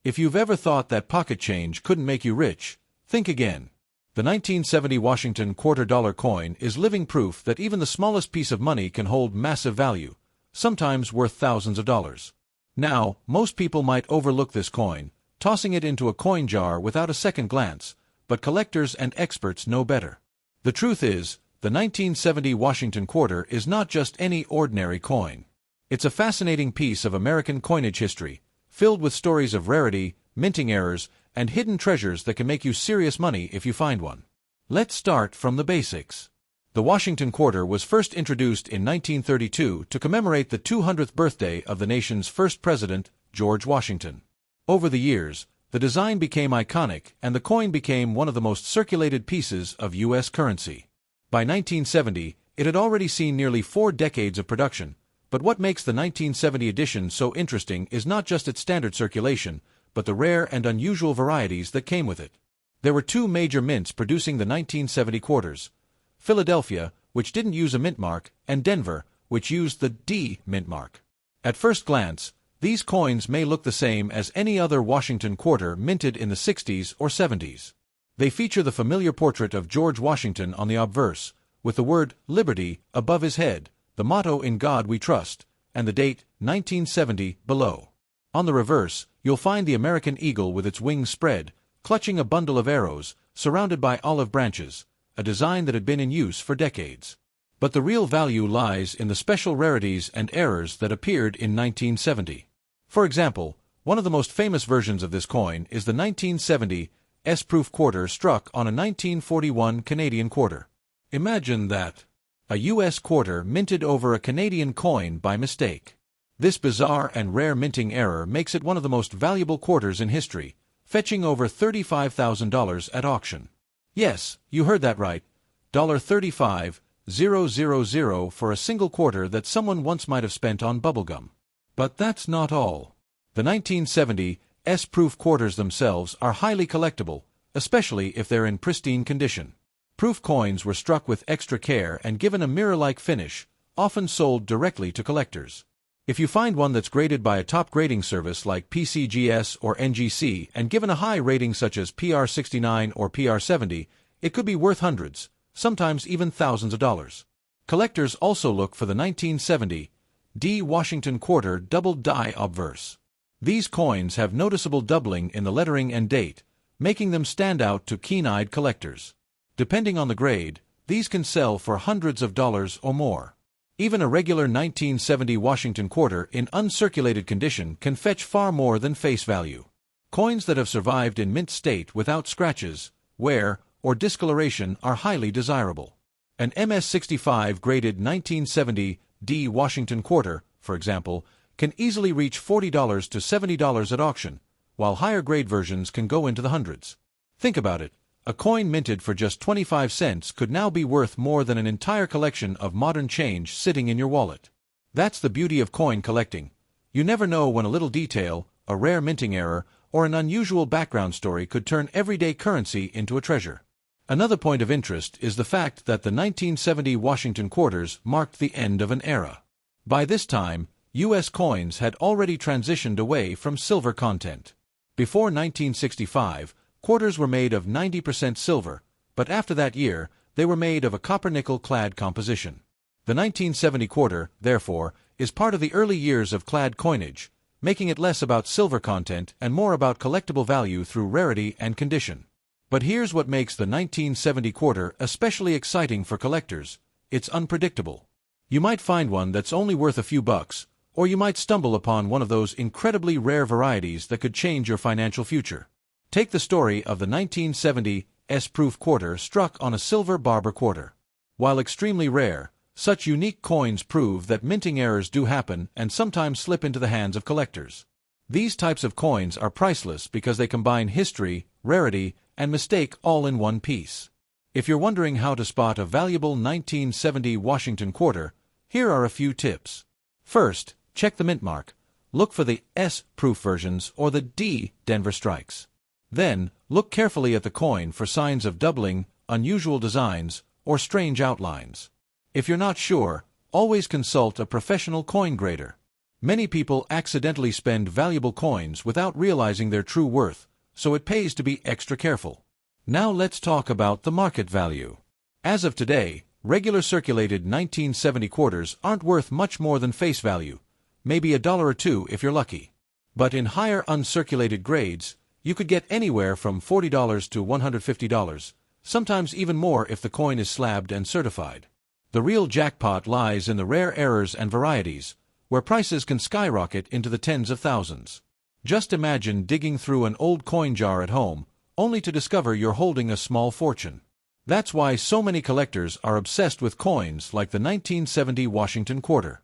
If you've ever thought that pocket change couldn't make you rich, think again. The 1970 Washington $quarter coin is living proof that even the smallest piece of money can hold massive value, sometimes worth thousands of dollars. Now, most people might overlook this coin, tossing it into a coin jar without a second glance, but collectors and experts know better. The truth is, the 1970 Washington quarter is not just any ordinary coin. It's a fascinating piece of American coinage history, filled with stories of rarity, minting errors, and hidden treasures that can make you serious money if you find one. Let's start from the basics. The Washington quarter was first introduced in 1932 to commemorate the 200th birthday of the nation's first president, George Washington. Over the years, the design became iconic and the coin became one of the most circulated pieces of U.S. currency. By 1970, it had already seen nearly 4 decades of production, but what makes the 1970 edition so interesting is not just its standard circulation, but the rare and unusual varieties that came with it. There were 2 major mints producing the 1970 quarters: Philadelphia, which didn't use a mint mark, and Denver, which used the D mint mark. At first glance, these coins may look the same as any other Washington quarter minted in the 60s or 70s. They feature the familiar portrait of George Washington on the obverse, with the word Liberty above his head, the motto In God We Trust, and the date 1970 below. On the reverse, you'll find the American eagle with its wings spread, clutching a bundle of arrows, surrounded by olive branches, a design that had been in use for decades. But the real value lies in the special rarities and errors that appeared in 1970. For example, one of the most famous versions of this coin is the 1970 S-proof quarter struck on a 1941 Canadian quarter. Imagine that. A U.S. quarter minted over a Canadian coin by mistake. This bizarre and rare minting error makes it one of the most valuable quarters in history, fetching over $35,000 at auction. Yes, you heard that right. $35,000 for a single quarter that someone once might have spent on bubblegum. But that's not all. The 1970 S-proof quarters themselves are highly collectible, especially if they're in pristine condition. Proof coins were struck with extra care and given a mirror-like finish, often sold directly to collectors. If you find one that's graded by a top grading service like PCGS or NGC and given a high rating such as PR69 or PR70, it could be worth hundreds, sometimes even thousands of dollars. Collectors also look for the 1970 D Washington quarter double die obverse. These coins have noticeable doubling in the lettering and date, making them stand out to keen-eyed collectors. Depending on the grade, these can sell for hundreds of dollars or more. Even a regular 1970 Washington quarter in uncirculated condition can fetch far more than face value. Coins that have survived in mint state without scratches, wear, or discoloration are highly desirable. An MS-65 graded 1970 D Washington quarter, for example, can easily reach $40 to $70 at auction, while higher grade versions can go into the hundreds. Think about it. A coin minted for just 25 cents could now be worth more than an entire collection of modern change sitting in your wallet. That's the beauty of coin collecting. You never know when a little detail, a rare minting error, or an unusual background story could turn everyday currency into a treasure. Another point of interest is the fact that the 1970 Washington quarters marked the end of an era. By this time, U.S. coins had already transitioned away from silver content. Before 1965, quarters were made of 90% silver, but after that year, they were made of a copper-nickel-clad composition. The 1970 quarter, therefore, is part of the early years of clad coinage, making it less about silver content and more about collectible value through rarity and condition. But here's what makes the 1970 quarter especially exciting for collectors: it's unpredictable. You might find one that's only worth a few bucks, or you might stumble upon one of those incredibly rare varieties that could change your financial future. Take the story of the 1970 S-proof quarter struck on a silver Barber quarter. While extremely rare, such unique coins prove that minting errors do happen and sometimes slip into the hands of collectors. These types of coins are priceless because they combine history, rarity, and mistake all in one piece. If you're wondering how to spot a valuable 1970 Washington quarter, here are a few tips. First, check the mint mark. Look for the S-proof versions or the D Denver strikes. Then, look carefully at the coin for signs of doubling, unusual designs, or strange outlines. If you're not sure, always consult a professional coin grader. Many people accidentally spend valuable coins without realizing their true worth, so it pays to be extra careful. Now let's talk about the market value. As of today, regular circulated 1970 quarters aren't worth much more than face value, maybe $1 or $2 if you're lucky. But in higher uncirculated grades, you could get anywhere from $40 to $150, sometimes even more if the coin is slabbed and certified. The real jackpot lies in the rare errors and varieties, where prices can skyrocket into the tens of thousands. Just imagine digging through an old coin jar at home, only to discover you're holding a small fortune. That's why so many collectors are obsessed with coins like the 1970 Washington quarter.